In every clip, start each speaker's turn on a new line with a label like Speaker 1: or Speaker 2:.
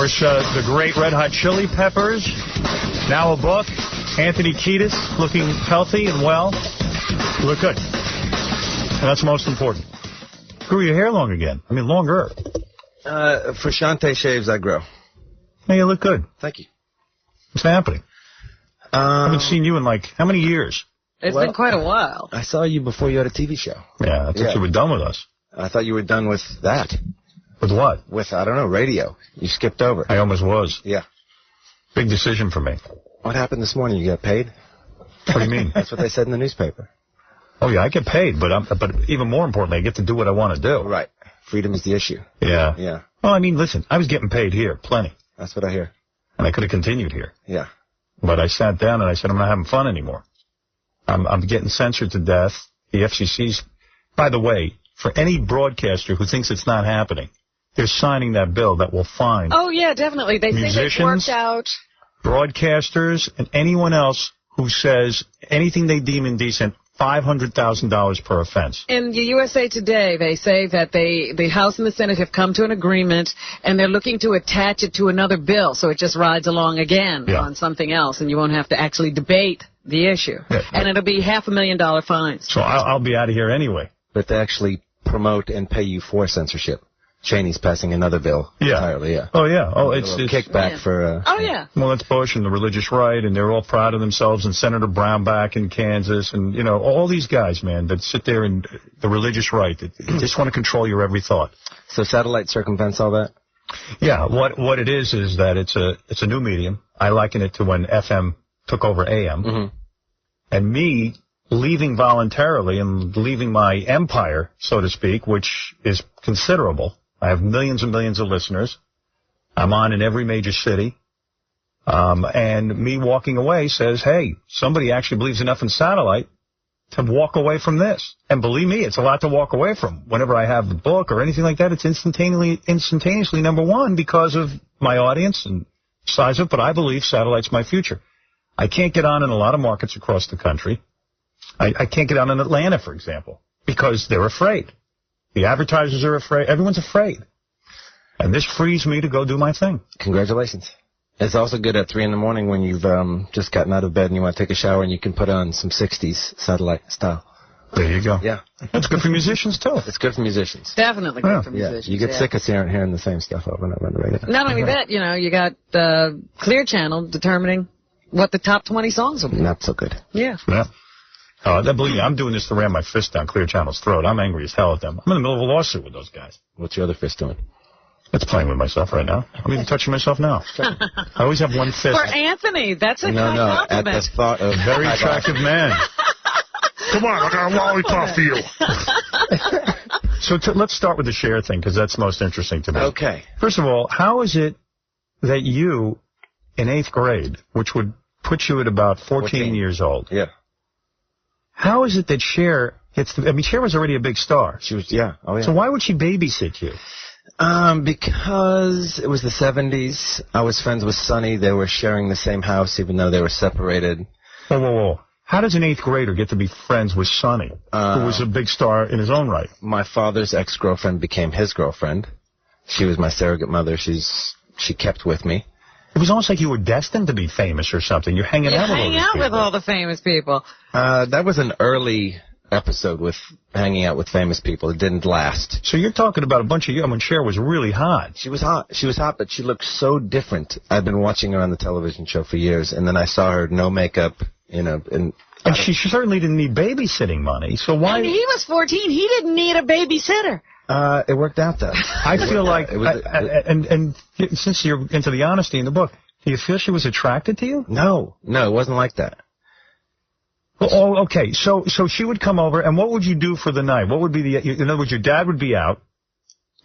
Speaker 1: course, the great Red Hot Chili Peppers, now a book. Anthony Kiedis, looking healthy and well. You look good. And that's most important. Grew your hair long again. I mean, longer.
Speaker 2: For Shantae shaves, I grow.
Speaker 1: Hey, you look good.
Speaker 2: Thank you.
Speaker 1: What's happening? I haven't seen you in, like, how many years?
Speaker 3: It's been quite a while.
Speaker 2: I saw you before you had a TV show.
Speaker 1: Yeah, I thought you were done with us.
Speaker 2: I thought you were done with that.
Speaker 1: With what?
Speaker 2: With, I don't know, radio. You skipped over.
Speaker 1: I almost was.
Speaker 2: Yeah.
Speaker 1: Big decision for me.
Speaker 2: What happened this morning? You got paid?
Speaker 1: What do you mean?
Speaker 2: That's what they said in the newspaper.
Speaker 1: Oh, yeah, I get paid, but even more importantly, I get to do what I want to do.
Speaker 2: Right. Freedom is the issue.
Speaker 1: Yeah.
Speaker 2: Yeah.
Speaker 1: Well, I mean, listen, I was getting paid here, plenty.
Speaker 2: That's what I hear.
Speaker 1: And I could have continued here.
Speaker 2: Yeah.
Speaker 1: But I sat down and I said, I'm not having fun anymore. I'm getting censored to death. The FCC's, by the way, for any broadcaster who thinks it's not happening, they're signing that bill that will fine.
Speaker 3: Oh, yeah, definitely. They say they've worked out.
Speaker 1: Broadcasters, and anyone else who says anything they deem indecent, $500,000 per offense.
Speaker 3: In the USA Today, they say that the House and the Senate have come to an agreement, and they're looking to attach it to another bill, so it just rides along again on something else, and you won't have to actually debate the issue. Yeah. And it'll be $500,000 fines.
Speaker 1: So I'll be out of here anyway.
Speaker 2: But they actually promote and pay you for censorship. Cheney's passing another bill entirely,
Speaker 1: Oh, yeah. Oh, it's
Speaker 2: kickback for...
Speaker 1: Well, it's Bush and the religious right, and they're all proud of themselves, and Senator Brown back in Kansas, and, you know, all these guys, man, that sit there in the religious right, that just want to control your every thought.
Speaker 2: So satellite circumvents all that?
Speaker 1: Yeah, what it is that it's a new medium. I liken it to when FM took over AM. Mm-hmm. And me leaving voluntarily and leaving my empire, so to speak, which is considerable. I have millions and millions of listeners. I'm on in every major city. And me walking away says, hey, somebody actually believes enough in satellite to walk away from this. And believe me, it's a lot to walk away from. Whenever I have a book or anything like that, it's instantaneously number one because of my audience and size of it. But I believe satellite's my future. I can't get on in a lot of markets across the country. I can't get on in Atlanta, for example, because they're afraid. The advertisers are afraid. Everyone's afraid. And this frees me to go do my thing.
Speaker 2: Congratulations. It's also good at 3 in the morning when you've just gotten out of bed and you want to take a shower and you can put on some 60s satellite style.
Speaker 1: There you go.
Speaker 2: Yeah.
Speaker 1: That's good for musicians, too.
Speaker 2: It's good for musicians.
Speaker 3: Definitely good for musicians.
Speaker 2: You get sick of hearing the same stuff over and over and over again.
Speaker 3: Not only that, you know, you got Clear Channel determining what the top 20 songs will be.
Speaker 2: Not so good.
Speaker 3: Yeah.
Speaker 1: Yeah. Believe me, I'm doing this to ram my fist down Clear Channel's throat. I'm angry as hell at them. I'm in the middle of a lawsuit with those guys.
Speaker 2: What's your other fist doing?
Speaker 1: It's playing with myself right now. I'm even touching myself now. I always have one fist.
Speaker 3: For Anthony, that's a compliment.
Speaker 2: At the thought of
Speaker 1: very attractive man. Come on, I got a lollipop for you. So let's start with the share thing, because that's most interesting to me.
Speaker 2: Okay.
Speaker 1: First of all, how is it that you, in 8th grade, which would put you at about 14 years old, how is it that Cher Cher was already a big star.
Speaker 2: She was, Oh, yeah.
Speaker 1: So why would she babysit you?
Speaker 2: Because it was the 70s. I was friends with Sonny. They were sharing the same house, even though they were separated.
Speaker 1: Whoa. How does an 8th grader get to be friends with Sonny, who was a big star in his own right?
Speaker 2: My father's ex-girlfriend became his girlfriend. She was my surrogate mother. She kept with me.
Speaker 1: It was almost like you were destined to be famous or something. You're hanging out with all these people.
Speaker 3: with all the famous people.
Speaker 2: That was an early episode with hanging out with famous people. It didn't last.
Speaker 1: So you're talking about a bunch of when Cher was really hot.
Speaker 2: She was hot, but she looked so different. I've been watching her on the television show for years, and then I saw her no makeup, and
Speaker 1: she certainly didn't need babysitting money. So why?
Speaker 3: And he was 14. He didn't need a babysitter.
Speaker 2: It worked out, though.
Speaker 1: I feel like, and since you're into the honesty in the book, do you feel she was attracted to you?
Speaker 2: No, it wasn't like that.
Speaker 1: Well, okay, so she would come over, and what would you do for the night? What would be in other words, your dad would be out,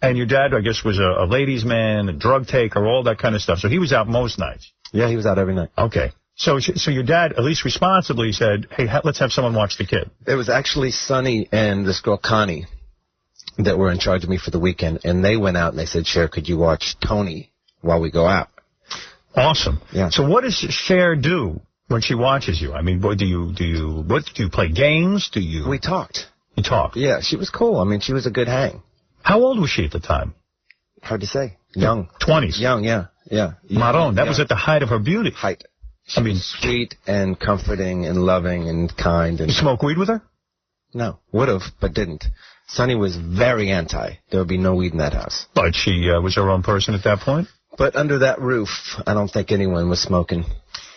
Speaker 1: and your dad, I guess, was a ladies' man, a drug taker, all that kind of stuff. So he was out most nights.
Speaker 2: Yeah, he was out every night.
Speaker 1: Okay. So your dad, at least responsibly, said, hey, let's have someone watch the kid.
Speaker 2: It was actually Sonny and this girl, Connie, that were in charge of me for the weekend, and they went out and they said, Cher, could you watch Tony while we go out?
Speaker 1: Awesome.
Speaker 2: Yeah.
Speaker 1: So what does Cher do when she watches you? I mean, do you play games?
Speaker 2: We talked.
Speaker 1: You talked?
Speaker 2: Yeah, she was cool. I mean, she was a good hang.
Speaker 1: How old was she at the time?
Speaker 2: Hard to say. Young.
Speaker 1: 20s.
Speaker 2: Young, yeah.
Speaker 1: Maron, that was at the height of her beauty.
Speaker 2: Height. I mean, sweet and comforting and loving and kind. And
Speaker 1: you smoke weed with her?
Speaker 2: No. Would have, but didn't. Sonny was very anti. There would be no weed in that house.
Speaker 1: But she was her own person at that point?
Speaker 2: But under that roof, I don't think anyone was smoking.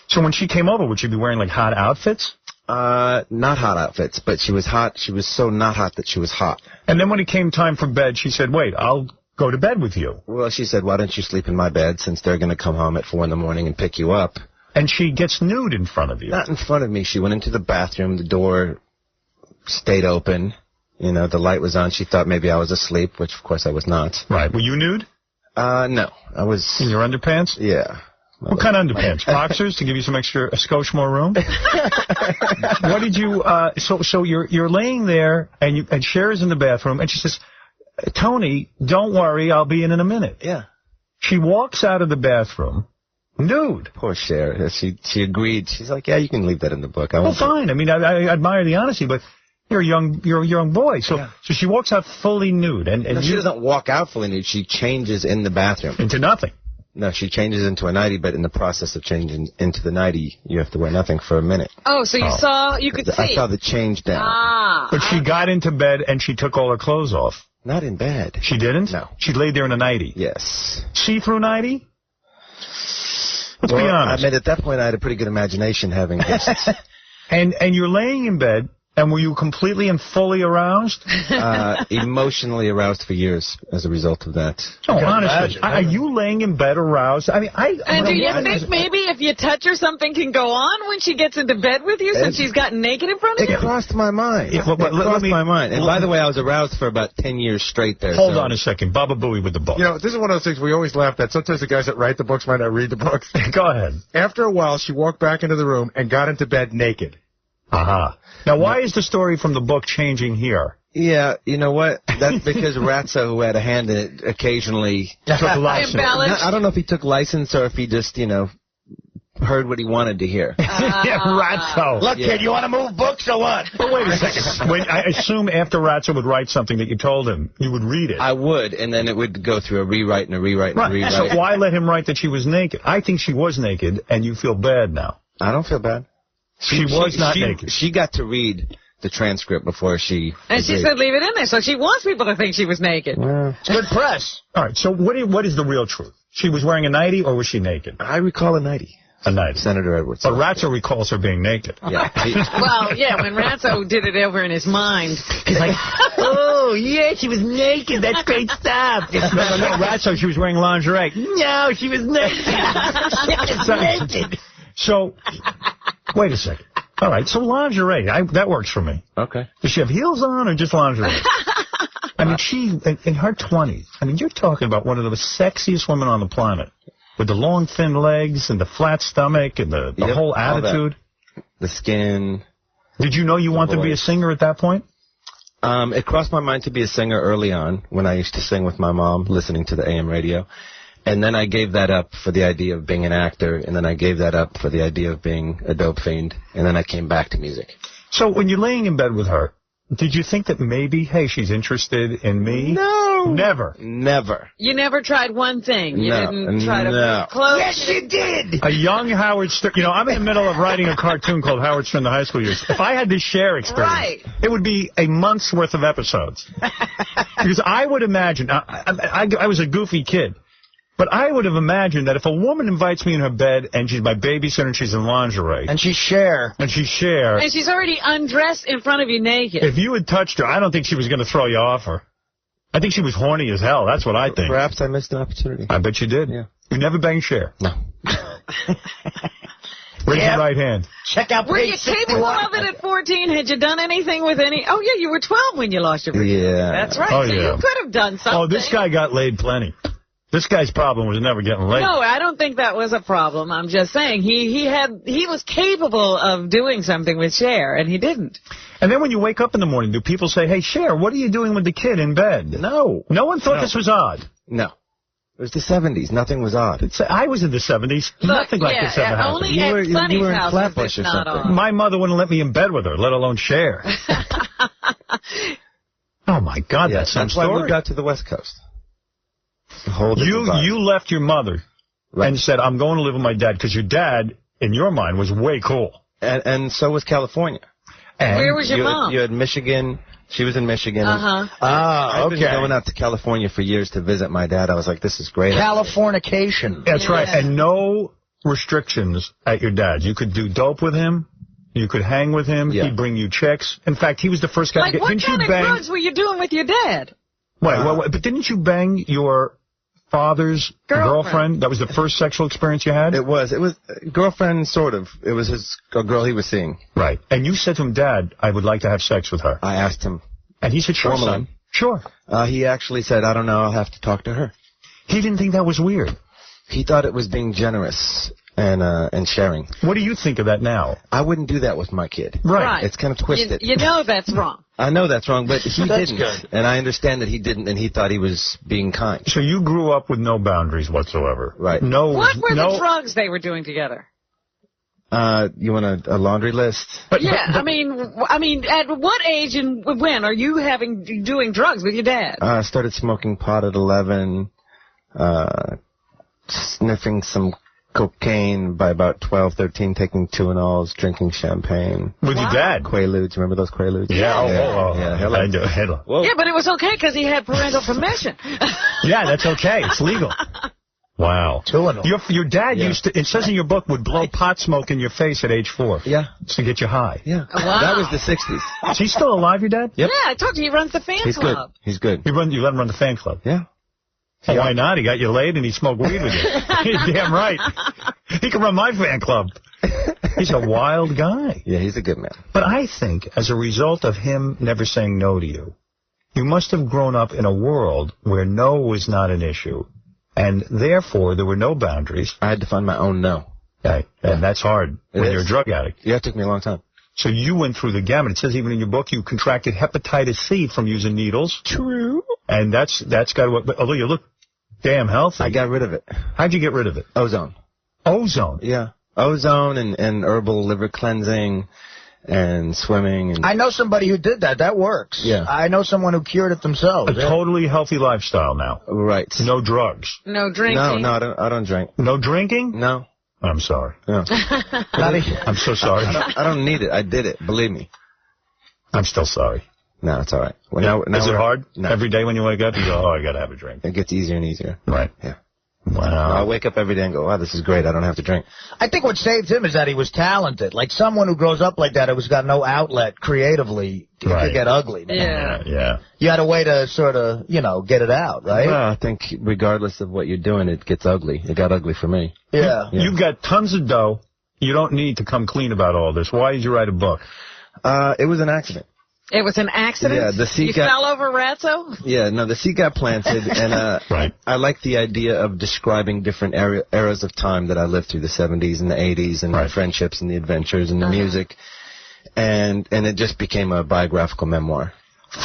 Speaker 1: So when she came over, would she be wearing, like, hot outfits?
Speaker 2: Not hot outfits, but she was hot. She was so not hot that she was hot.
Speaker 1: And then when it came time for bed, she said, wait, I'll go to bed with you.
Speaker 2: Well, she said, why don't you sleep in my bed since they're going to come home at 4 in the morning and pick you up?
Speaker 1: And she gets nude in front of you.
Speaker 2: Not in front of me. She went into the bathroom. The door stayed open. You know, the light was on. She thought maybe I was asleep, which, of course, I was not.
Speaker 1: Right. Were you nude?
Speaker 2: No. I was...
Speaker 1: In your underpants?
Speaker 2: Yeah.
Speaker 1: What kind of underpants? Boxers to give you some extra, a skosh more room? What did you, so you're laying there, and Cher's in the bathroom, and she says, Tony, don't worry, I'll be in a minute.
Speaker 2: Yeah.
Speaker 1: She walks out of the bathroom, nude.
Speaker 2: Poor Cher. She agreed. She's like, yeah, you can leave that in the book.
Speaker 1: Well, fine. I mean, I admire the honesty, but you're a young boy. So she walks out fully nude. And
Speaker 2: no, she doesn't walk out fully nude. She changes in the bathroom.
Speaker 1: Into nothing.
Speaker 2: No, she changes into a nightie, but in the process of changing into the nightie, you have to wear nothing for a minute.
Speaker 3: Oh, so you could see.
Speaker 2: I saw the change down.
Speaker 1: But she got into bed and she took all her clothes off.
Speaker 2: Not in bed.
Speaker 1: She didn't?
Speaker 2: No.
Speaker 1: She laid there in a nightie?
Speaker 2: Yes.
Speaker 1: See-through nightie? Let's be honest.
Speaker 2: I mean, at that point, I had a pretty good imagination having guests.
Speaker 1: And you're laying in bed, and were you completely and fully aroused?
Speaker 2: Emotionally aroused for years as a result of that.
Speaker 1: Oh, honestly, are you laying in bed aroused? I mean,
Speaker 3: And do you think maybe if you touch her, something can go on when she gets into bed with you, since she's gotten naked in front of you?
Speaker 2: It crossed my mind.
Speaker 1: Yeah, but
Speaker 2: it crossed my mind. And by the way, I was aroused for about 10 years straight there.
Speaker 1: Hold on a second. Baba Booey with the book.
Speaker 4: You know, this is one of those things we always laugh at. Sometimes the guys that write the books might not read the books.
Speaker 1: Go ahead.
Speaker 4: After a while, she walked back into the room and got into bed naked.
Speaker 1: Aha. Now, why is the story from the book changing here?
Speaker 2: Yeah, you know what? That's because Ratso, who had a hand in it, occasionally
Speaker 1: took license.
Speaker 2: I don't know if he took license or if he just, heard what he wanted to hear.
Speaker 1: Yeah, Ratso.
Speaker 2: Look, kid, you want to move books or what?
Speaker 1: But wait a second. I assume after Ratso would write something that you told him, you would read it.
Speaker 2: I would, and then it would go through a rewrite and a rewrite and a rewrite.
Speaker 1: So why let him write that she was naked? I think she was naked, and you feel bad now.
Speaker 2: I don't feel bad.
Speaker 1: She was not naked.
Speaker 2: She got to read the transcript before she...
Speaker 3: And she said leave it in there, so she wants people to think she was naked.
Speaker 1: It's good press. All right, so what is the real truth? She was wearing a nightie, or was she naked?
Speaker 2: I recall a nightie.
Speaker 1: A nightie.
Speaker 2: Senator Edwards.
Speaker 1: But Ratso recalls her being naked.
Speaker 2: Yeah.
Speaker 3: Well, yeah, when Ratso did it over in his mind,
Speaker 1: he's like, oh, yeah, she was naked. That's great stuff. No, Ratso, she was wearing lingerie. No, she was naked. She was naked. So, wait a second. All right, so lingerie, that works for me.
Speaker 2: Okay.
Speaker 1: Does she have heels on or just lingerie? I mean, she, in her 20s, I mean, you're talking about one of the sexiest women on the planet. With the long, thin legs and the flat stomach and the whole attitude.
Speaker 2: The skin.
Speaker 1: Did you know you wanted to be a singer at that point?
Speaker 2: It crossed my mind to be a singer early on when I used to sing with my mom, listening to the AM radio. And then I gave that up for the idea of being an actor, and then I gave that up for the idea of being a dope fiend, and then I came back to music.
Speaker 1: So when you're laying in bed with her, did you think that maybe, hey, she's interested in me?
Speaker 2: No.
Speaker 1: Never.
Speaker 2: Never.
Speaker 3: You never tried one thing. You didn't try to
Speaker 2: no.
Speaker 3: close.
Speaker 2: Yes, you did.
Speaker 1: A young Howard Stern. You know, I'm in the middle of writing a cartoon called Howard Stern the High School Years. If I had this Cher experience, it would be a month's worth of episodes. Because I would imagine, I was a goofy kid. But I would have imagined that if a woman invites me in her bed and she's my babysitter and she's in lingerie.
Speaker 4: And she's Cher.
Speaker 3: And she's already undressed in front of you naked.
Speaker 1: If you had touched her, I don't think she was going to throw you off her. I think she was horny as hell. That's what I think.
Speaker 2: Perhaps I missed an opportunity.
Speaker 1: I bet you did.
Speaker 2: Yeah.
Speaker 1: You never banged Cher?
Speaker 2: No.
Speaker 1: Raise your right hand.
Speaker 4: Check out
Speaker 3: Were you capable of it at 14? Had you done anything with any... Oh, yeah, you were 12 when you lost your virginity.
Speaker 2: Yeah.
Speaker 3: That's right.
Speaker 1: Oh,
Speaker 3: so
Speaker 1: yeah.
Speaker 3: you could have done something.
Speaker 1: Oh, this guy got laid plenty. This guy's problem was never getting laid.
Speaker 3: No, I don't think that was a problem. I'm just saying he was capable of doing something with Cher, and he didn't.
Speaker 1: And then when you wake up in the morning, do people say, hey, Cher, what are you doing with the kid in bed?
Speaker 2: No.
Speaker 1: No one thought this was odd?
Speaker 2: No. It was the 70s. Nothing was odd.
Speaker 1: I was in the 70s. Nothing like this ever happened.
Speaker 3: Only at Sonny's house
Speaker 2: Flatbush
Speaker 3: it's
Speaker 2: or
Speaker 3: not
Speaker 2: something.
Speaker 3: on.
Speaker 1: My mother wouldn't let me in bed with her, let alone Cher. Oh, my God, that's some
Speaker 2: why I
Speaker 1: story.
Speaker 2: moved out to the West Coast.
Speaker 1: You left your mother and said, I'm going to live with my dad, because your dad, in your mind, was way cool.
Speaker 2: And so was California. And
Speaker 3: where was your mom?
Speaker 2: You had Michigan. She was in Michigan.
Speaker 4: I've
Speaker 2: been going out to California for years to visit my dad. I was like, this is great.
Speaker 4: Californication.
Speaker 1: That's right. And no restrictions at your dad's. You could do dope with him. You could hang with him.
Speaker 2: Yeah.
Speaker 1: He'd bring you checks. In fact, he was the first guy to get...
Speaker 3: What kind of drugs were you doing with your dad?
Speaker 1: Wait, but didn't you bang your father's girlfriend? That was the first sexual experience you had?
Speaker 2: It was girlfriend, sort of. It was a girl he was seeing.
Speaker 1: Right. And you said to him, Dad, I would like to have sex with her.
Speaker 2: I asked him.
Speaker 1: And he said, sure, son. Sure.
Speaker 2: He actually said, I don't know, I'll have to talk to her.
Speaker 1: He didn't think that was weird.
Speaker 2: He thought it was being generous and sharing.
Speaker 1: What do you think of that now?
Speaker 2: I wouldn't do that with my kid.
Speaker 1: Right.
Speaker 2: It's kind of twisted.
Speaker 3: You know that's wrong.
Speaker 2: I know that's wrong, but he didn't.
Speaker 4: Good.
Speaker 2: And I understand that he didn't, and he thought he was being kind.
Speaker 1: So you grew up with no boundaries whatsoever.
Speaker 2: Right.
Speaker 3: What were the drugs they were doing together?
Speaker 2: You want a laundry list?
Speaker 3: I mean, at what age and when are you doing drugs with your dad?
Speaker 2: I started smoking pot at 11, sniffing some cocaine by about 12, 13, taking Tuinals, drinking champagne.
Speaker 1: With your dad?
Speaker 2: Quaaludes. Remember those Quaaludes?
Speaker 1: Yeah.
Speaker 2: I
Speaker 1: do.
Speaker 3: Yeah, but it was okay because he had parental permission.
Speaker 1: Yeah, that's okay. It's legal. Wow. Your dad used to, it says in your book, would blow pot smoke in your face at age 4.
Speaker 2: Yeah.
Speaker 1: To get you high.
Speaker 2: Yeah.
Speaker 3: Wow.
Speaker 2: That was the 60s.
Speaker 1: Is he still alive, your dad?
Speaker 2: Yep.
Speaker 3: Yeah, I told you he runs the fan club.
Speaker 2: He's good.
Speaker 1: You let him run the fan club?
Speaker 2: Yeah.
Speaker 1: Well, why not? He got you laid and he smoked weed with you. You're damn right. He can run my fan club. He's a wild guy.
Speaker 2: Yeah, he's a good man.
Speaker 1: But I think as a result of him never saying no to you, you must have grown up in a world where no was not an issue. And therefore, there were no boundaries.
Speaker 2: I had to find my own no.
Speaker 1: Okay. And that's hard when you're a drug addict.
Speaker 2: Yeah, it took me a long time.
Speaker 1: So you went through the gamut. It says even in your book you contracted hepatitis C from using needles.
Speaker 2: True.
Speaker 1: And that's got to... Although you look damn healthy.
Speaker 2: I got rid of it.
Speaker 1: How'd you get rid of it?
Speaker 2: Ozone.
Speaker 1: Ozone?
Speaker 2: Yeah. Ozone and herbal liver cleansing and swimming. And
Speaker 4: I know somebody who did that. That works.
Speaker 2: Yeah.
Speaker 4: I know someone who cured it themselves.
Speaker 1: A totally healthy lifestyle now.
Speaker 2: Right.
Speaker 1: No drugs.
Speaker 3: No drinking.
Speaker 2: No, I don't drink.
Speaker 1: No drinking?
Speaker 2: No.
Speaker 1: I'm sorry.
Speaker 2: No.
Speaker 1: I'm so sorry.
Speaker 2: I don't need it. I did it. Believe me.
Speaker 1: I'm still sorry.
Speaker 2: No, it's all right. Now
Speaker 1: is it hard?
Speaker 2: No.
Speaker 1: Every day when you wake up, you go, I got to have a drink.
Speaker 2: It gets easier and easier.
Speaker 1: Right.
Speaker 2: Yeah.
Speaker 1: Wow.
Speaker 2: I wake up every day and go, wow, this is great. I don't have to drink.
Speaker 4: I think what saved him is that he was talented. Like someone who grows up like that who's got no outlet creatively could get ugly. Man.
Speaker 3: Yeah.
Speaker 4: You had a way to sort of, get it out, right?
Speaker 2: Well, I think regardless of what you're doing, it gets ugly. It got ugly for me.
Speaker 4: Yeah.
Speaker 1: You've got tons of dough. You don't need to come clean about all this. Why did you write a book?
Speaker 2: It was an accident.
Speaker 3: It was an accident?
Speaker 2: Yeah, the seed
Speaker 3: fell over Ratso?
Speaker 2: Yeah, no, the seed got planted, and
Speaker 1: right.
Speaker 2: I like the idea of describing different eras of time that I lived through, the 70s and the 80s, and the friendships and the adventures and the music, and it just became a biographical memoir.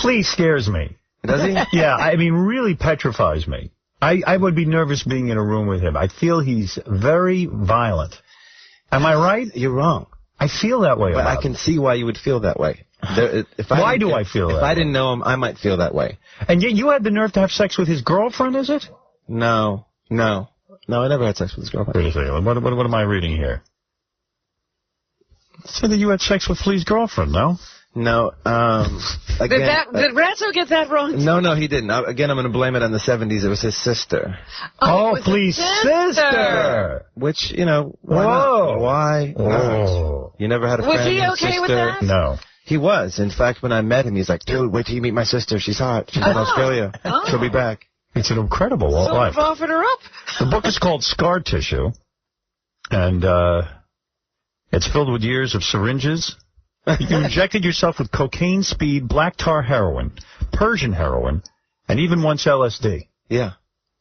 Speaker 1: Flea scares me.
Speaker 2: Does he?
Speaker 1: Yeah, I mean, really petrifies me. I would be nervous being in a room with him. I feel he's very violent. Am I right?
Speaker 2: You're wrong.
Speaker 1: I feel that way
Speaker 2: but
Speaker 1: about
Speaker 2: I can see why you would feel that way. Why do I feel that way? If I didn't know him, I might feel that way.
Speaker 1: And yet you had the nerve to have sex with his girlfriend, is it?
Speaker 2: No, I never had sex with his girlfriend.
Speaker 1: Wait a second. What am I reading here? It said that you had sex with Flea's girlfriend, no?
Speaker 2: No. Again,
Speaker 3: did Ratso get that wrong?
Speaker 2: No, he didn't. Again, I'm going to blame it on the 70s. It was his sister.
Speaker 1: Oh, Flea's sister!
Speaker 2: Which, why?
Speaker 1: Whoa.
Speaker 2: You never had a friend.
Speaker 3: Was he okay with that?
Speaker 1: No.
Speaker 2: He was. In fact, when I met him, he's like, dude, wait till you meet my sister. She's hot. She's in Australia. She'll be back.
Speaker 1: It's an incredible life.
Speaker 3: So offered her up.
Speaker 1: The book is called Scar Tissue, and it's filled with years of syringes. You injected yourself with cocaine, speed, black tar heroin, Persian heroin, and even once LSD.
Speaker 2: Yeah.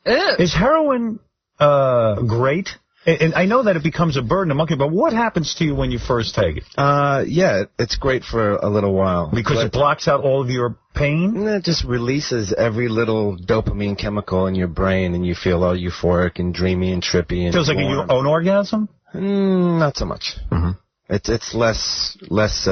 Speaker 3: Ew.
Speaker 1: Is heroin great? And I know that it becomes a burden, a monkey, but what happens to you when you first take it?
Speaker 2: Yeah, it's great for a little while.
Speaker 1: Because it blocks out all of your pain?
Speaker 2: It just releases every little dopamine chemical in your brain, and you feel all euphoric and dreamy and trippy. And
Speaker 1: feels like your own orgasm?
Speaker 2: Not so much.
Speaker 1: Mm-hmm.
Speaker 2: It's less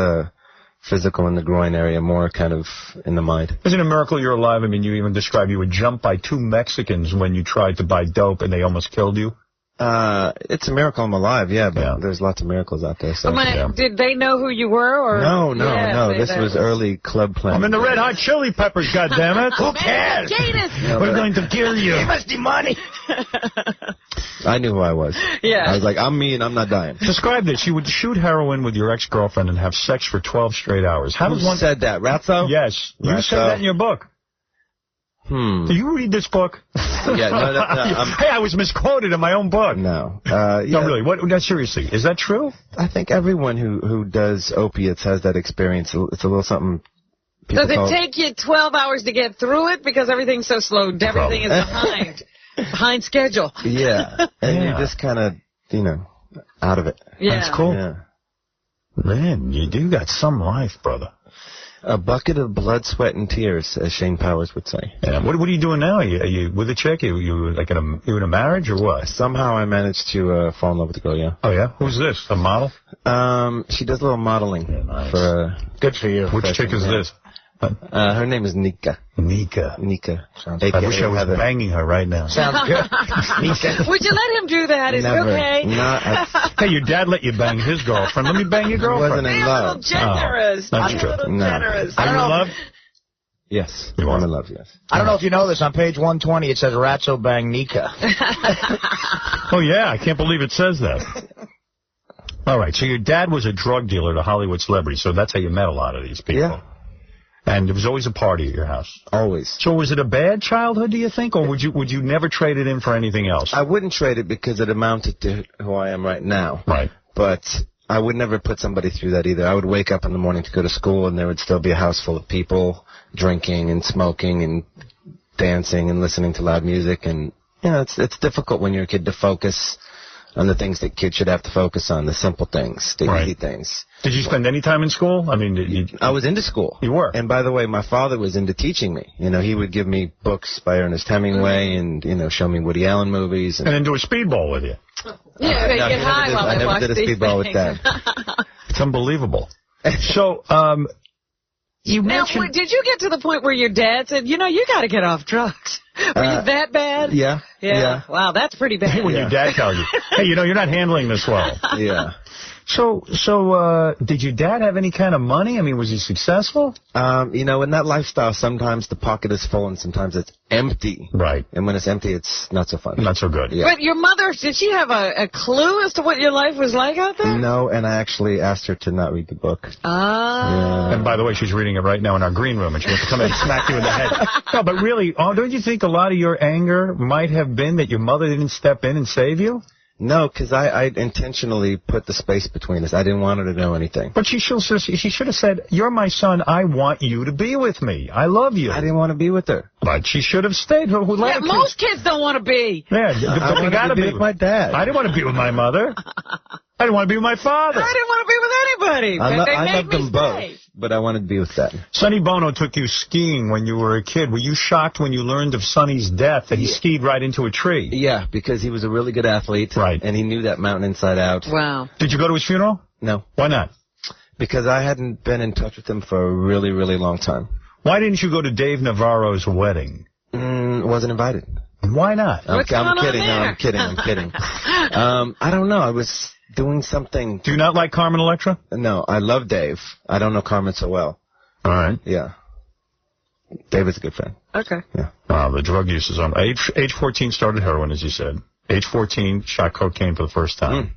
Speaker 2: physical in the groin area, more kind of in the mind.
Speaker 1: Isn't it a miracle you're alive? I mean, you even described you were jumped by 2 Mexicans when you tried to buy dope and they almost killed you.
Speaker 2: It's a miracle I'm alive, but there's lots of miracles out there. So.
Speaker 3: Did they know who you were? Or?
Speaker 2: No. This was early club planning.
Speaker 1: I'm in the Red Hot Chili Peppers, goddammit.
Speaker 4: Who cares?
Speaker 3: Kiedis.
Speaker 1: We're going to kill you.
Speaker 4: Give us the money.
Speaker 2: I knew who I was.
Speaker 3: Yeah.
Speaker 2: I was like, I'm me and I'm not dying.
Speaker 1: Describe this. You would shoot heroin with your ex-girlfriend and have sex for 12 straight hours. How does one
Speaker 2: said that? Ratso?
Speaker 1: Yes. You said that in your book. Do you read this book?
Speaker 2: Yeah, no,
Speaker 1: hey, I was misquoted in my own book.
Speaker 2: No.
Speaker 1: No, really. No, seriously. Is that true?
Speaker 2: I think everyone who does opiates has that experience. It's a little something.
Speaker 3: Does it take you 12 hours to get through it because everything's so slow? Everything is behind schedule.
Speaker 2: Yeah. And you're just kind of, out of it.
Speaker 3: Yeah.
Speaker 1: That's cool.
Speaker 2: Yeah.
Speaker 1: Man, you do got some life, brother.
Speaker 2: A bucket of blood, sweat, and tears, as Shane Powers would say.
Speaker 1: Yeah. What are you doing now? Are you with a chick? Are you like in a marriage or what?
Speaker 2: Somehow I managed to fall in love with the girl, yeah.
Speaker 1: Oh, yeah? Who's this? A model?
Speaker 2: She does a little modeling.
Speaker 1: Yeah, nice.
Speaker 4: Good for you.
Speaker 1: Which chick is this?
Speaker 2: Her name is Nika.
Speaker 1: Nika.
Speaker 2: I
Speaker 1: wish I was banging her right now.
Speaker 4: Sounds good.
Speaker 3: Nika. Would you let him do that? Is it okay?
Speaker 1: Hey, your dad let you bang his girlfriend. Let me bang your girlfriend.
Speaker 2: He wasn't in love.
Speaker 3: A little generous.
Speaker 1: Oh, that's true.
Speaker 3: A little generous.
Speaker 1: Are you in love?
Speaker 2: Yes.
Speaker 1: You are
Speaker 2: in love, yes.
Speaker 4: I don't know if you know this. On page 120, it says Ratso bang Nika.
Speaker 1: Oh, yeah. I can't believe it says that. All right. So your dad was a drug dealer to Hollywood celebrities, so that's how you met a lot of these people.
Speaker 2: Yeah.
Speaker 1: And there was always a party at your house.
Speaker 2: Always.
Speaker 1: So was it a bad childhood, do you think, or would you never trade it in for anything else?
Speaker 2: I wouldn't trade it because it amounted to who I am right now.
Speaker 1: Right.
Speaker 2: But I would never put somebody through that either. I would wake up in the morning to go to school, and there would still be a house full of people drinking and smoking and dancing and listening to loud music. And, it's difficult when you're a kid to focus on the things that kids should have to focus on, the simple things, the easy things.
Speaker 1: Did you spend any time in school? I mean,
Speaker 2: I was into school.
Speaker 1: You were?
Speaker 2: And by the way, my father was into teaching me. He would give me books by Ernest Hemingway and, show me Woody Allen movies.
Speaker 1: And then do a speedball with you.
Speaker 3: Yeah, they get high while they watch these things.
Speaker 2: I never did a speedball with Dad.
Speaker 1: It's unbelievable. So, you mentioned...
Speaker 3: Did you get to the point where your dad said, you got to get off drugs? Were you that bad?
Speaker 2: Yeah.
Speaker 3: Wow, that's pretty bad.
Speaker 1: When your dad tells you, hey, you're not handling this well.
Speaker 2: Yeah.
Speaker 1: So, did your dad have any kind of money? I mean, was he successful?
Speaker 2: In that lifestyle, sometimes the pocket is full and sometimes it's empty.
Speaker 1: Right.
Speaker 2: And when it's empty, it's not so fun.
Speaker 1: Not so good.
Speaker 2: Yeah.
Speaker 3: But your mother, did she have a clue as to what your life was like out there?
Speaker 2: No, and I actually asked her to not read the book.
Speaker 3: Ah.
Speaker 2: Yeah.
Speaker 1: And by the way, she's reading it right now in our green room, and she wants to come in and smack you in the head. No, but really, don't you think a lot of your anger might have been that your mother didn't step in and save you?
Speaker 2: No, because I intentionally put the space between us. I didn't want her to know anything.
Speaker 1: But she should have said, you're my son. I want you to be with me. I love you.
Speaker 2: I didn't want to be with her.
Speaker 1: But she should have stayed.
Speaker 3: Most kids don't want to be.
Speaker 1: Yeah, but you got to be
Speaker 2: with my dad.
Speaker 1: I didn't want to be with my mother. I didn't want to be with my father.
Speaker 3: I didn't want to be with anybody.
Speaker 2: I loved them both, but I wanted to be with Dad.
Speaker 1: Sonny Bono took you skiing when you were a kid. Were you shocked when you learned of Sonny's death that he skied right into a tree?
Speaker 2: Yeah, because he was a really good athlete.
Speaker 1: Right.
Speaker 2: And he knew that mountain inside out.
Speaker 3: Wow.
Speaker 1: Did you go to his funeral?
Speaker 2: No.
Speaker 1: Why not?
Speaker 2: Because I hadn't been in touch with him for a really, really long time.
Speaker 1: Why didn't you go to Dave Navarro's wedding?
Speaker 2: Wasn't invited.
Speaker 1: Why not?
Speaker 3: What's going on
Speaker 2: kidding.
Speaker 3: there?
Speaker 2: No, I'm kidding. I don't know. I was doing something.
Speaker 1: Do you not like Carmen Electra?
Speaker 2: No, I love Dave. I don't know Carmen so well.
Speaker 1: All right.
Speaker 2: Yeah. Dave is a good friend.
Speaker 3: Okay.
Speaker 2: Yeah.
Speaker 1: Wow, the drug use is on. Age 14 started heroin, as you said. Age 14, shot cocaine for the first time.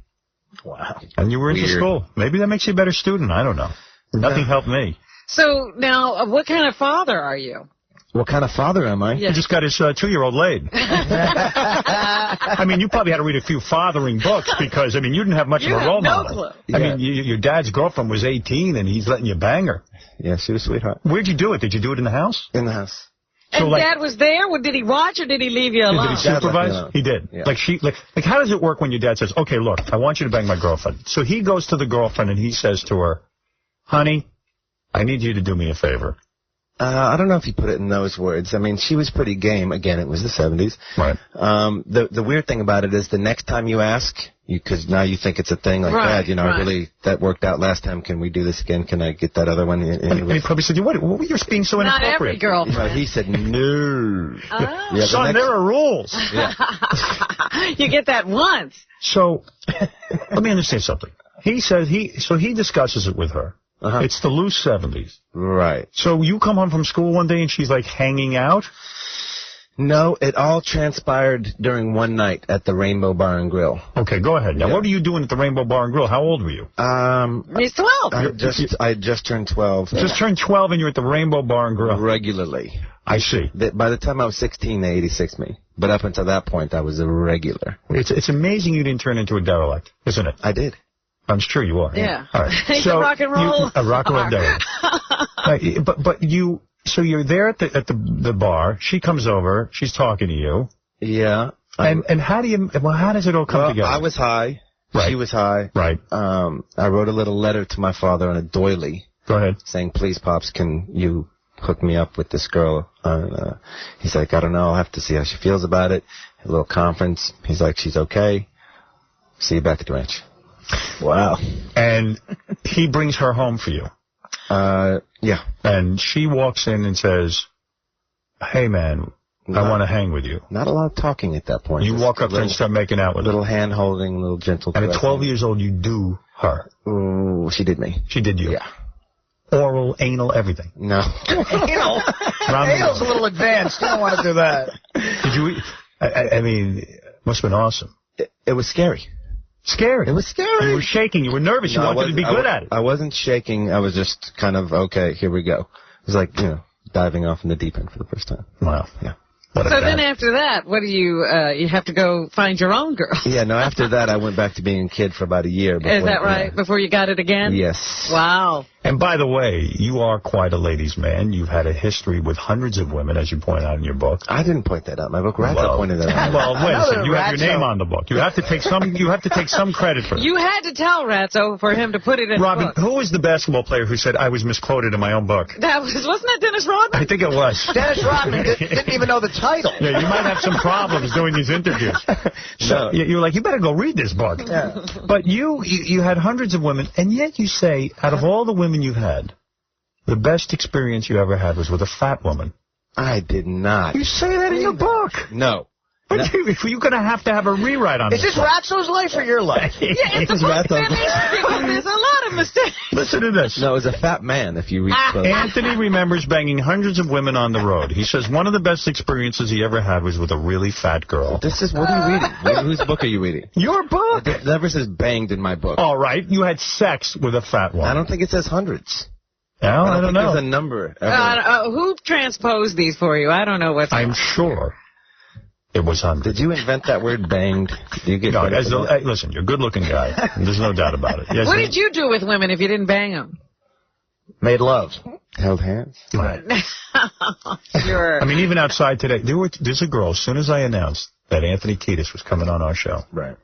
Speaker 4: Wow.
Speaker 1: And you were into school. Maybe that makes you a better student. I don't know. Nothing helped me.
Speaker 3: So now, what kind of father are you?
Speaker 2: What kind of father am I?
Speaker 3: Yeah.
Speaker 1: He just got his 2-year-old laid. I mean, you probably had to read a few fathering books because, I mean, you didn't have much of a role model.
Speaker 3: Clue.
Speaker 1: I mean, your dad's girlfriend was 18 and he's letting you bang her.
Speaker 2: Yeah, she was a sweetheart.
Speaker 1: Where'd you do it? Did you do it in the house?
Speaker 2: In the house.
Speaker 3: And
Speaker 1: So, like,
Speaker 3: Dad was there? Did he watch or did he leave you alone?
Speaker 1: Did he supervise?
Speaker 2: Dad left me alone.
Speaker 1: He did.
Speaker 2: Yeah.
Speaker 1: Like, how does it work when your dad says, okay, look, I want you to bang my girlfriend. So he goes to the girlfriend and he says to her, honey, I need you to do me a favor.
Speaker 2: I don't know if you put it in those words. I mean, she was pretty game. Again, it was the 70s.
Speaker 1: Right.
Speaker 2: The weird thing about it is the next time you ask, because now you think it's a thing like that, you know, really, that worked out last time. Can we do this again? Can I get that other one?
Speaker 1: And he probably said, what were you being so inappropriate?
Speaker 3: Not every girl.
Speaker 2: You know, he said, no.
Speaker 3: Oh.
Speaker 2: Yeah,
Speaker 1: Son, there are rules.
Speaker 2: Yeah.
Speaker 3: You get that once.
Speaker 1: So, let me understand something. He says he discusses it with her. It's the loose 70s.
Speaker 2: Right.
Speaker 1: So you come home from school one day and she's like hanging out?
Speaker 2: No, it all transpired during one night at the Rainbow Bar and Grill.
Speaker 1: Okay, go ahead. Now, what were you doing at the Rainbow Bar and Grill? How old were you?
Speaker 3: He's 12.
Speaker 2: I just turned 12.
Speaker 1: Just turned 12 and you're at the Rainbow Bar and Grill?
Speaker 2: Regularly.
Speaker 1: I see.
Speaker 2: By the time I was 16, they 86 me. But up until that point, I was a regular.
Speaker 1: It's amazing you didn't turn into a derelict, isn't it?
Speaker 2: I did.
Speaker 1: I'm sure you are.
Speaker 3: Yeah.
Speaker 1: All right.
Speaker 3: He's a rock and roll.
Speaker 1: A rock and roll derelict. But you, so you're there at the bar. She comes over. She's talking to you.
Speaker 2: Yeah.
Speaker 1: And how does it all come together?
Speaker 2: I was high. Right. She was high.
Speaker 1: Right.
Speaker 2: I wrote a little letter to my father on a doily.
Speaker 1: Go ahead.
Speaker 2: Saying, please, Pops, can you hook me up with this girl? He's like, I don't know. I'll have to see how she feels about it. A little conference. He's like, she's okay. See you back at the ranch.
Speaker 1: Wow. And he brings her home for you.
Speaker 2: Yeah.
Speaker 1: And she walks in and says, hey, man, I want to hang with you.
Speaker 2: Not a lot of talking at that point.
Speaker 1: You walk up there and start making out with her.
Speaker 2: Little hand-holding, little gentle
Speaker 1: And at 12 years old, you do her.
Speaker 2: Ooh, she did me.
Speaker 1: She did you.
Speaker 2: Yeah.
Speaker 1: Oral, anal, everything.
Speaker 2: No.
Speaker 4: Anal? Anal's a little advanced. You don't want to do that.
Speaker 1: Did you? I mean, it must have been awesome.
Speaker 2: It was scary.
Speaker 1: Scary.
Speaker 2: It was scary.
Speaker 1: You were shaking. You were nervous. You wanted to be good at it.
Speaker 2: I wasn't shaking. I was just kind of, okay, here we go. It was like, diving off in the deep end for the first time.
Speaker 1: Wow.
Speaker 2: Yeah.
Speaker 3: So then after that, what do you have to go find your own girl?
Speaker 2: Yeah, no, after that I went back to being a kid for about a year.
Speaker 3: Is that right? Yeah. Before you got it again?
Speaker 2: Yes.
Speaker 3: Wow.
Speaker 1: And by the way, you are quite a ladies' man. You've had a history with hundreds of women, as you point out in your book.
Speaker 2: I didn't point that out in my book. Ratzo pointed that out.
Speaker 1: Well, wait a second. You have your name on the book. You have to take some credit for it.
Speaker 3: You had to tell Ratzo for him to put it in
Speaker 1: Robin,
Speaker 3: the book.
Speaker 1: who was the basketball player who said I was misquoted in my own book?
Speaker 3: Wasn't that Dennis Rodman?
Speaker 1: I think it was.
Speaker 4: Dennis Rodman didn't even know the title.
Speaker 1: Yeah, you might have some problems doing these interviews. So you were like, you better go read this book.
Speaker 4: Yeah.
Speaker 1: But you had hundreds of women, and yet you say, out of all the women you've had, the best experience you ever had was with a fat woman.
Speaker 2: I did not.
Speaker 1: You say that in your book.
Speaker 2: No.
Speaker 1: But you're going to have a rewrite on this.
Speaker 4: Is this Ratzo's life or your life?
Speaker 3: Yeah, it's a book. There's a lot of mistakes.
Speaker 1: Listen to this.
Speaker 2: No, it was a fat man, if you read close.
Speaker 1: Anthony remembers banging hundreds of women on the road. He says one of the best experiences he ever had was with a really fat girl.
Speaker 2: What are you reading? Whose book are you reading?
Speaker 1: Your book.
Speaker 2: It never says banged in my book.
Speaker 1: All right. You had sex with a fat woman.
Speaker 2: I don't think it says hundreds.
Speaker 1: No, I don't know.
Speaker 2: There's a number.
Speaker 3: Who transposed these for you? I don't know what's...
Speaker 1: I'm sure it was hundreds.
Speaker 2: Did you invent that word banged? Do you get
Speaker 1: listen, you're a good-looking guy. There's no doubt about it. Yes,
Speaker 3: what did you do with women if you didn't bang them?
Speaker 4: Made love.
Speaker 2: Held hands.
Speaker 1: Right.
Speaker 3: Sure.
Speaker 1: I mean, even outside today, there's a girl, as soon as I announced that Anthony Kiedis was coming on our show,
Speaker 2: right,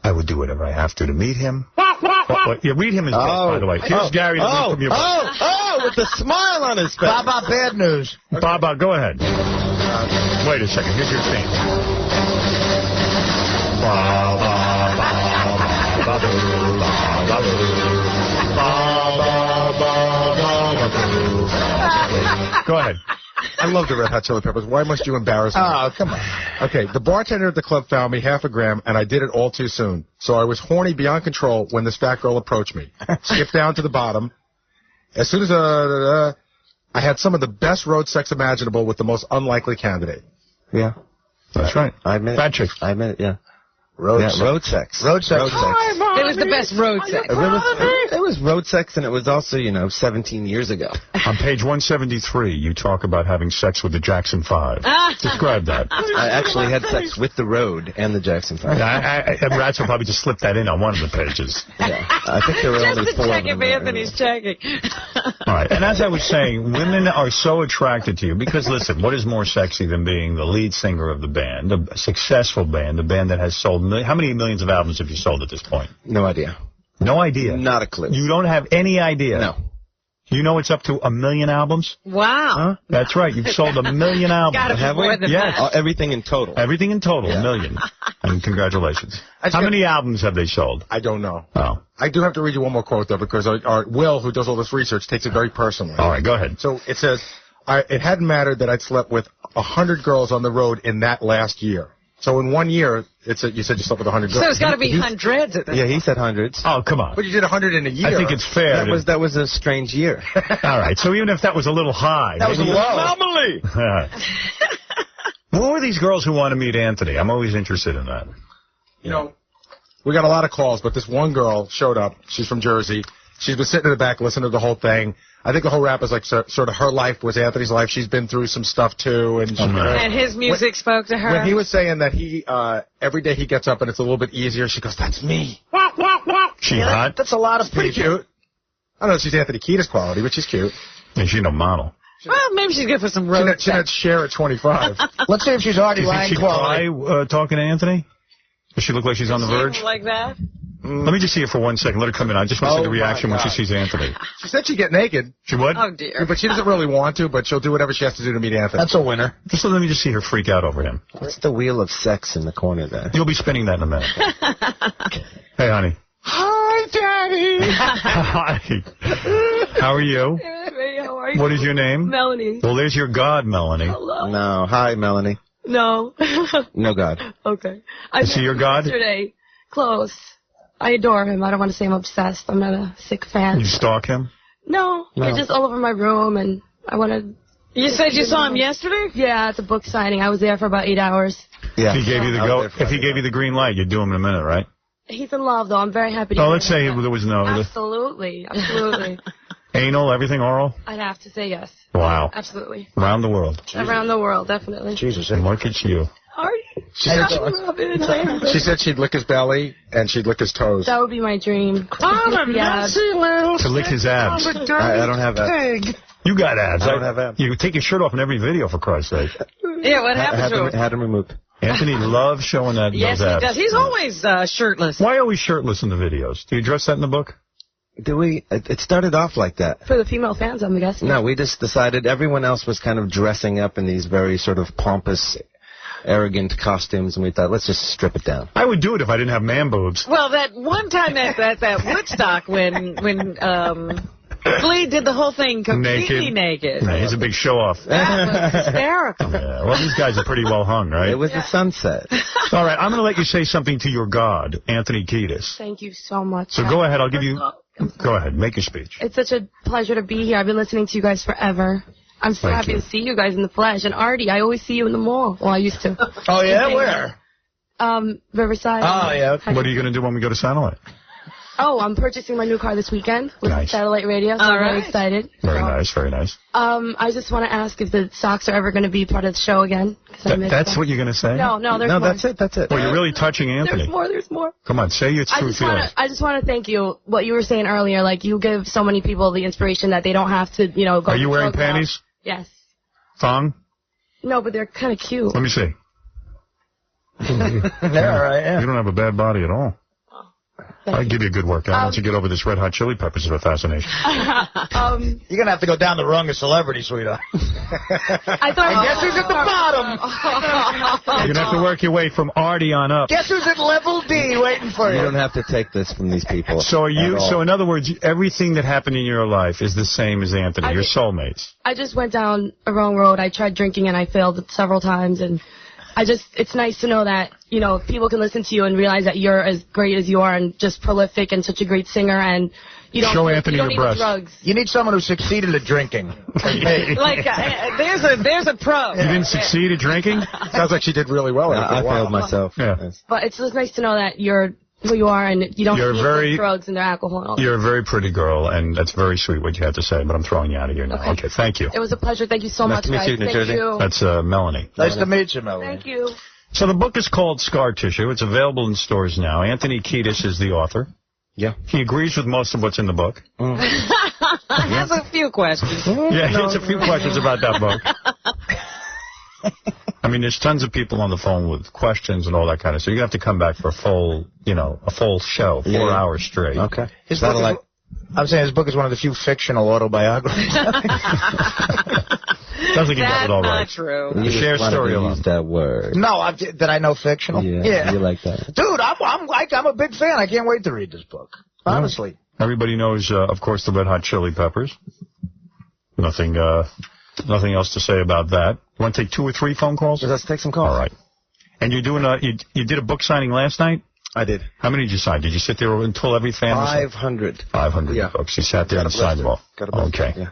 Speaker 1: I would do whatever I have to meet him. Read him his book, by the way. Here's Gary to read from your book.
Speaker 2: With the smile on his face.
Speaker 4: Baba, bad news.
Speaker 1: Okay. Baba, go ahead. Wait a second. Here's your theme. Go ahead.
Speaker 5: I love the Red Hot Chili Peppers. Why must you embarrass me?
Speaker 4: Oh, come on.
Speaker 5: Okay, the bartender at the club found me half a gram, and I did it all too soon. So I was horny beyond control when this fat girl approached me. Skipped down to the bottom. As soon as I had some of the best road sex imaginable with the most unlikely candidate.
Speaker 2: Yeah.
Speaker 1: That's right.
Speaker 2: I admit it.
Speaker 1: Fat chick.
Speaker 2: I admit it, yeah.
Speaker 4: Road sex.
Speaker 2: Road sex.
Speaker 4: Road sex.
Speaker 3: It was the best road sex.
Speaker 2: It was road sex, and it was also, 17 years ago.
Speaker 1: On page 173, you talk about having sex with the Jackson 5. Describe that.
Speaker 2: I actually had sex with the road and the Jackson 5.
Speaker 1: Rats will probably just slip that in on one of the pages.
Speaker 2: Yeah. I think there were only 4
Speaker 3: check
Speaker 2: of them.
Speaker 3: if Anthony's checking.
Speaker 1: All right. And as I was saying, women are so attracted to you because, listen, what is more sexy than being the lead singer of the band, a successful band, a band that has sold how many millions of albums have you sold at this point?
Speaker 2: No idea.
Speaker 1: No idea?
Speaker 2: Not a clue.
Speaker 1: You don't have any idea?
Speaker 2: No.
Speaker 1: You know it's up to 1 million albums?
Speaker 3: Wow.
Speaker 1: Huh? That's right. You've sold 1 million albums.
Speaker 3: Gotta be more than that.
Speaker 2: Everything in total.
Speaker 1: Everything in total, 1 million. And congratulations. How many albums have they sold?
Speaker 5: I don't know.
Speaker 1: Oh.
Speaker 5: I do have to read you one more quote, though, because our Will, who does all this research, takes it very personally.
Speaker 1: All right, go ahead.
Speaker 5: So it says, it hadn't mattered that I'd slept with 100 girls on the road in that last year. So in 1 year, you said you slept with 100 girls.
Speaker 3: So it's got to be hundreds.
Speaker 2: Yeah, he said hundreds.
Speaker 1: Oh, come on.
Speaker 5: But you did 100 in a year.
Speaker 1: I think it's fair.
Speaker 2: That was a strange year.
Speaker 1: All right, so even if that was a little high.
Speaker 4: That was low.
Speaker 1: Anomaly. Who are these girls who want to meet Anthony? I'm always interested in that.
Speaker 5: You know, we got a lot of calls, but this one girl showed up. She's from Jersey. She's been sitting in the back listening to the whole thing. I think the whole rap is like sort of her life was Anthony's life. She's been through some stuff, too. And
Speaker 3: his music spoke to her.
Speaker 5: When he was saying that every day he gets up and it's a little bit easier, she goes, that's me.
Speaker 1: She hot?
Speaker 4: That's a lot of
Speaker 5: pretty cute. I don't know if she's Anthony Kiedis quality, but she's cute.
Speaker 1: And she's no model.
Speaker 3: Well, maybe she's good for some road.
Speaker 5: She had Cher at 25.
Speaker 4: Let's see if she's already lying quality.
Speaker 1: Cry talking to Anthony? Does she look like she's on the verge?
Speaker 3: Like that?
Speaker 1: Let me just see her for 1 second. Let her come in. I just want to see the reaction when she sees Anthony.
Speaker 5: She said she'd get naked.
Speaker 1: She would?
Speaker 3: Oh, dear.
Speaker 5: But she doesn't really want to, but she'll do whatever she has to do to meet Anthony.
Speaker 4: That's a winner.
Speaker 1: Just let me just see her freak out over him.
Speaker 2: What's the wheel of sex in the corner there?
Speaker 1: You'll be spinning that in a minute. Hey, honey.
Speaker 4: Hi, Daddy.
Speaker 1: Hi. How are you?
Speaker 6: Hey, how are you?
Speaker 1: What is your name?
Speaker 6: Melanie.
Speaker 1: Well, there's your god, Melanie.
Speaker 6: Hello.
Speaker 2: No. Hi, Melanie.
Speaker 6: No.
Speaker 2: No God.
Speaker 6: Okay.
Speaker 1: Is he your god?
Speaker 6: Yesterday. Close. I adore him. I don't want to say I'm obsessed. I'm not a sick fan.
Speaker 1: You stalk him?
Speaker 6: No. You're just all over my room, and I want to...
Speaker 3: You said you saw him yesterday?
Speaker 6: Yeah, it's a book signing. I was there for about 8 hours.
Speaker 2: Yeah.
Speaker 1: If he gave you the if he gave you the green light, you'd do him in a minute, right?
Speaker 6: He's in love, though. I'm very happy to
Speaker 1: Oh,
Speaker 6: hear
Speaker 1: let's say
Speaker 6: that.
Speaker 1: there was no...
Speaker 6: Absolutely. Absolutely.
Speaker 1: Anal, everything oral?
Speaker 6: I'd have to say yes.
Speaker 1: Wow.
Speaker 6: Absolutely.
Speaker 1: Around the world.
Speaker 6: Around the world, definitely.
Speaker 5: Jesus.
Speaker 1: And look at you.
Speaker 5: She said she'd lick his belly and she'd lick his toes.
Speaker 6: That would be my dream.
Speaker 1: To lick his abs.
Speaker 2: I don't have abs.
Speaker 1: You got abs.
Speaker 2: I don't have abs.
Speaker 1: You take your shirt off in every video, for Christ's sake.
Speaker 3: Yeah, what happened to him?
Speaker 2: Had them removed.
Speaker 1: Anthony loves showing those
Speaker 3: Yes, he
Speaker 1: abs.
Speaker 3: does. He's always shirtless.
Speaker 1: Why are we shirtless in the videos? Do you address that in the book?
Speaker 2: Do we? It started off like that.
Speaker 6: For the female fans, I'm guessing.
Speaker 2: No, we just decided everyone else was kind of dressing up in these very sort of pompous, arrogant costumes, and we thought, let's just strip it down.
Speaker 1: I would do it if I didn't have man boobs.
Speaker 3: Well, that one time at that Woodstock when Flea did the whole thing completely naked.
Speaker 1: Yeah, he's a big show-off.
Speaker 3: That was hysterical.
Speaker 1: Yeah, well, these guys are pretty well hung, right?
Speaker 2: It was the sunset.
Speaker 1: All right, I'm going to let you say something to your god, Anthony Kiedis.
Speaker 6: Thank you so much.
Speaker 1: So go ahead, I'll give you... Go ahead, make your speech.
Speaker 6: It's such a pleasure to be here. I've been listening to you guys forever. I'm so happy to see you guys in the flesh. And Artie, I always see you in the mall. Well, I used to.
Speaker 4: Oh, yeah? Where?
Speaker 6: Riverside.
Speaker 4: Oh, yeah. Okay.
Speaker 1: What are you going to do when we go to Satellite?
Speaker 6: Oh, I'm purchasing my new car this weekend with Satellite Radio, so I'm very excited.
Speaker 1: Very nice, very nice.
Speaker 6: I just want to ask if the socks are ever going to be part of the show again.
Speaker 1: That's what you're going to say?
Speaker 6: No, there's more.
Speaker 2: That's it.
Speaker 1: Well, you're really touching Anthony.
Speaker 6: There's more.
Speaker 1: Come on, say your true feelings.
Speaker 6: I just want to thank you, what you were saying earlier, like you give so many people the inspiration that they don't have to, go.
Speaker 1: Are you wearing panties?
Speaker 6: Yes.
Speaker 1: Thong?
Speaker 6: No, but they're kind of cute.
Speaker 1: Let me see.
Speaker 4: They're all right, yeah.
Speaker 1: You don't have a bad body at all. I'll give you a good workout once you get over this Red Hot Chili Peppers of a fascination.
Speaker 4: You're going to have to go down the rung of celebrity, sweetheart.
Speaker 6: I thought.
Speaker 4: And guess who's at the bottom?
Speaker 1: You're going to have to work your way from Artie on up.
Speaker 4: Guess who's at level D waiting for you?
Speaker 2: You don't have to take this from these people.
Speaker 1: So in other words, everything that happened in your life is the same as Anthony. You're soulmates.
Speaker 6: I just went down a wrong road. I tried drinking and I failed several times, and it's nice to know that, people can listen to you and realize that you're as great as you are and just prolific and such a great singer, and you don't
Speaker 1: show Anthony your
Speaker 6: need
Speaker 1: breasts.
Speaker 6: drugs.
Speaker 4: You need someone who succeeded at drinking.
Speaker 3: Like, there's a pro.
Speaker 1: You didn't succeed at drinking?
Speaker 5: Sounds like she did really well.
Speaker 2: I failed myself.
Speaker 1: Yeah.
Speaker 6: But it's just nice to know that you're who you are and you don't need drugs and alcohol and all that.
Speaker 1: You're a very pretty girl, and that's very sweet what you have to say, but I'm throwing you out of here now. Okay, thank you.
Speaker 6: It was a pleasure. Thank you so much,
Speaker 2: Nice to meet you, New Jersey.
Speaker 6: You.
Speaker 1: That's Melanie.
Speaker 4: Nice to meet you, Melanie.
Speaker 6: Thank you.
Speaker 1: So the book is called Scar Tissue. It's available in stores now. Anthony Kiedis is the author.
Speaker 2: Yeah.
Speaker 1: He agrees with most of what's in the book.
Speaker 3: Has a few questions.
Speaker 1: Yeah, he has a few questions about that book. I mean, there's tons of people on the phone with questions and all that kind of stuff. So you have to come back for a full show, 4 hours straight.
Speaker 2: Okay.
Speaker 4: I'm saying this book is one of the few fictional autobiographies.
Speaker 1: Sounds like you got it all right.
Speaker 3: That's not true.
Speaker 2: You
Speaker 1: share story
Speaker 2: use that word.
Speaker 4: No, that I know fictional.
Speaker 2: Yeah, you like that.
Speaker 4: Dude, I'm a big fan. I can't wait to read this book. Honestly.
Speaker 1: Everybody knows, of course, the Red Hot Chili Peppers. Nothing else to say about that. You want to take 2 or 3 phone calls?
Speaker 2: Let's take some calls.
Speaker 1: All right. And you're doing you did a book signing last night?
Speaker 2: I did.
Speaker 1: How many did you sign? Did you sit there until every fan?
Speaker 2: 500.
Speaker 1: 500 books. You sat there and signed them all. Okay.
Speaker 2: Yeah.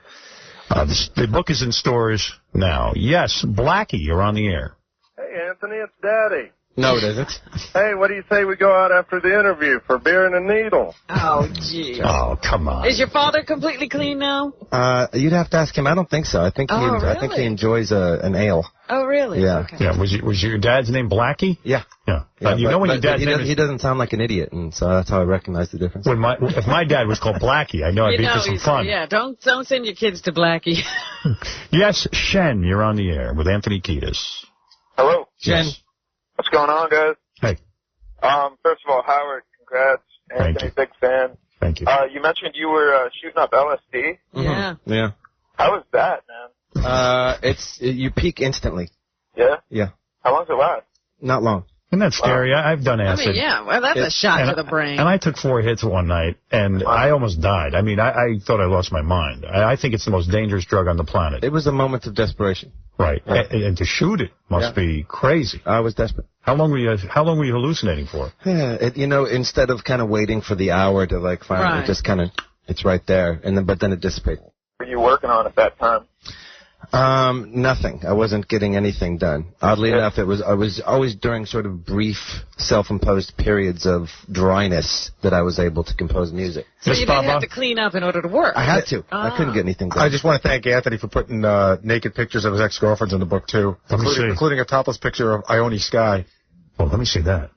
Speaker 1: The book is in stores now. Yes, Blackie, you're on the air.
Speaker 7: Hey, Anthony, it's Daddy.
Speaker 2: No, it isn't.
Speaker 7: Hey, what do you say we go out after the interview for beer and a needle?
Speaker 3: Oh, gee.
Speaker 1: Oh, come on.
Speaker 3: Is your father completely clean now?
Speaker 2: You'd have to ask him. I don't think so. I think I think he enjoys an ale.
Speaker 3: Oh, really?
Speaker 2: Yeah.
Speaker 3: Okay.
Speaker 1: Yeah. Was your dad's name Blackie?
Speaker 2: Yeah.
Speaker 1: Yeah. You know when your dad's name
Speaker 2: he doesn't sound like an idiot, and so that's how I recognize the difference.
Speaker 1: If my dad was called Blackie, I know I'd be for some fun.
Speaker 3: Yeah, don't send your kids to Blackie.
Speaker 1: Yes, Shen, you're on the air with Anthony Kiedis.
Speaker 7: Hello.
Speaker 2: Shen.
Speaker 1: Yes.
Speaker 7: What's going on, guys?
Speaker 1: Hey.
Speaker 7: First of all, Howard, congrats. Anthony, big fan.
Speaker 1: Thank you.
Speaker 7: You mentioned you were shooting up LSD.
Speaker 3: Yeah.
Speaker 2: Yeah.
Speaker 7: How was that, man?
Speaker 2: You peak instantly.
Speaker 7: Yeah?
Speaker 2: Yeah.
Speaker 7: How long does it last?
Speaker 2: Not long.
Speaker 1: Isn't that scary? I've done acid.
Speaker 3: I mean, yeah, well, that's a shot to the brain.
Speaker 1: And I took 4 hits one night, and I almost died. I mean, I thought I lost my mind. I think it's the most dangerous drug on the planet.
Speaker 2: It was a moment of desperation.
Speaker 1: Right. Yeah. And to shoot it must be crazy.
Speaker 2: I was desperate.
Speaker 1: How long were you hallucinating for?
Speaker 2: Yeah, instead of kind of waiting for the hour to finally, it just kind of, it's right there, but then it dissipates.
Speaker 7: What were you working on at that time?
Speaker 2: Nothing. I wasn't getting anything done. Oddly enough, I was always during sort of brief, self-imposed periods of dryness that I was able to compose music.
Speaker 3: So you didn't have to clean up in order to work.
Speaker 2: I had to. I couldn't get anything done.
Speaker 5: I just want to thank Anthony for putting naked pictures of his ex-girlfriends in the book, too, including a topless picture of Ione Skye.
Speaker 1: Well, let me see that.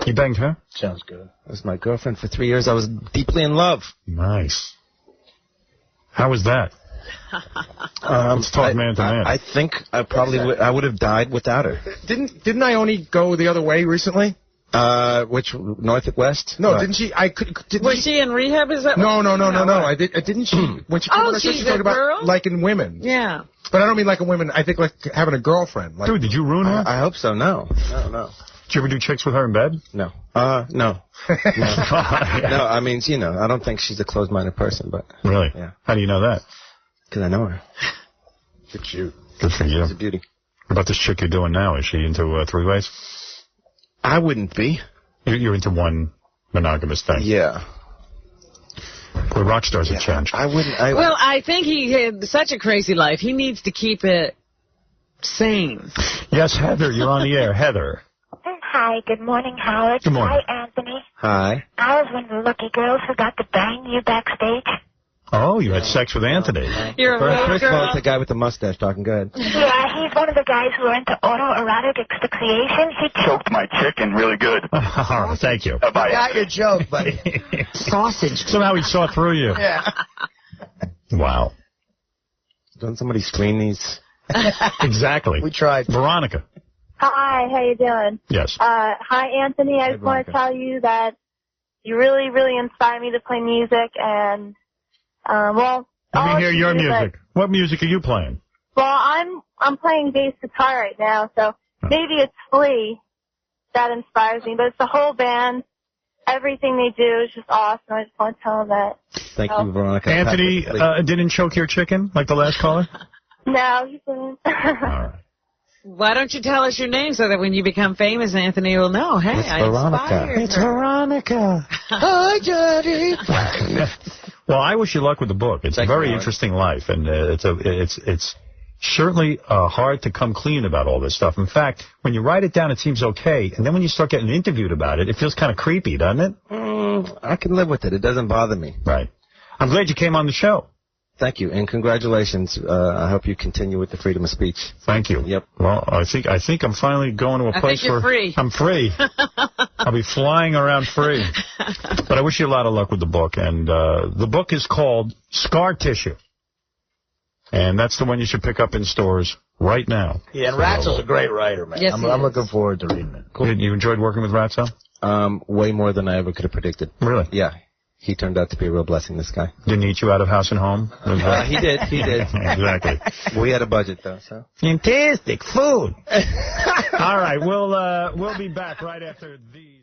Speaker 1: You banged her?
Speaker 4: Sounds good.
Speaker 2: That was my girlfriend for 3 years. I was deeply in love.
Speaker 1: Nice. How was that? Let's talk man to man.
Speaker 2: I think I probably I would have died without her.
Speaker 5: Didn't Ione go the other way recently?
Speaker 2: Which north and west?
Speaker 5: No, didn't she?
Speaker 3: Was she in rehab? Is that?
Speaker 5: No. Didn't she? When she came on the show, she talked about liking women.
Speaker 3: Yeah.
Speaker 5: But I don't mean liking women. I think like having a girlfriend. Like,
Speaker 1: dude, did you ruin her?
Speaker 2: I hope so. No.
Speaker 1: Did you ever do chicks with her in bed?
Speaker 2: No. No. No. I mean, I don't think she's a closed-minded person, but.
Speaker 1: Really?
Speaker 2: Yeah.
Speaker 1: How do you know that?
Speaker 2: Because I know her.
Speaker 5: Good shoot.
Speaker 1: Good for you.
Speaker 2: She's a beauty.
Speaker 1: What about this chick you're doing now? Is she into 3-ways?
Speaker 2: I wouldn't be.
Speaker 1: You're into one monogamous thing.
Speaker 2: Yeah.
Speaker 1: Well, rock stars have changed.
Speaker 2: I wouldn't.
Speaker 3: Well, I think he had such a crazy life. He needs to keep it sane.
Speaker 1: Yes, Heather, you're on the air. Heather.
Speaker 8: Hi, good morning, Howard.
Speaker 1: Good morning.
Speaker 8: Hi, Anthony.
Speaker 2: Hi.
Speaker 8: I was one of the lucky girls who got to bang you backstage.
Speaker 1: Oh, you had sex with Anthony.
Speaker 3: You're a
Speaker 2: First of all,
Speaker 3: girl.
Speaker 2: it's a guy with a mustache talking. Go ahead.
Speaker 8: Yeah, he's one of the guys who are into autoerotic asphyxiation. He
Speaker 7: Choked my chicken really good.
Speaker 1: Thank you.
Speaker 4: I got your joke, buddy.
Speaker 3: Sausage.
Speaker 1: Somehow he saw through you.
Speaker 4: Yeah.
Speaker 1: Wow.
Speaker 2: Don't somebody screen these?
Speaker 1: Exactly.
Speaker 4: We tried.
Speaker 1: Veronica.
Speaker 8: Hi, how you doing?
Speaker 1: Yes.
Speaker 8: Hi, Anthony. I just want to tell you that you really, really inspire me to play music, and
Speaker 1: Let me hear your music. What music are you playing?
Speaker 8: Well, I'm playing bass guitar right now, so maybe it's Flea that inspires me, but it's the whole band. Everything they do is just awesome. I just want to tell them that.
Speaker 2: Thank you, Veronica.
Speaker 1: Anthony didn't choke your chicken like the last caller?
Speaker 8: No, he didn't.
Speaker 1: All right.
Speaker 3: Why don't you tell us your name so that when you become famous, Anthony will know, hey, I inspired her.
Speaker 2: It's Veronica.
Speaker 4: Hi, Daddy.
Speaker 1: Well, I wish you luck with the book. It's a very interesting life, and it's certainly hard to come clean about all this stuff. In fact, when you write it down, it seems okay, and then when you start getting interviewed about it, it feels kind of creepy, doesn't it?
Speaker 2: I can live with it. It doesn't bother me.
Speaker 1: Right. I'm glad you came on the show.
Speaker 2: Thank you, and congratulations. I hope you continue with the freedom of speech.
Speaker 1: Thank you.
Speaker 2: Yep.
Speaker 1: Well, I think I'm finally going to a place
Speaker 3: where
Speaker 1: free. I'm free. I'll be flying around free. But I wish you a lot of luck with the book. And the book is called Scar Tissue. And that's the one you should pick up in stores right now.
Speaker 4: Yeah, and Ratzel's a great writer, man.
Speaker 3: Yes,
Speaker 4: I'm looking forward to reading it.
Speaker 1: Cool. You enjoyed working with Ratzel?
Speaker 2: Way more than I ever could have predicted.
Speaker 1: Really?
Speaker 2: Yeah. he turned out to be a real blessing, this guy.
Speaker 1: Didn't eat you out of house and home?
Speaker 2: He did.
Speaker 1: Exactly.
Speaker 2: We had a budget, though, so.
Speaker 1: Fantastic food. All right, we'll be back right after the...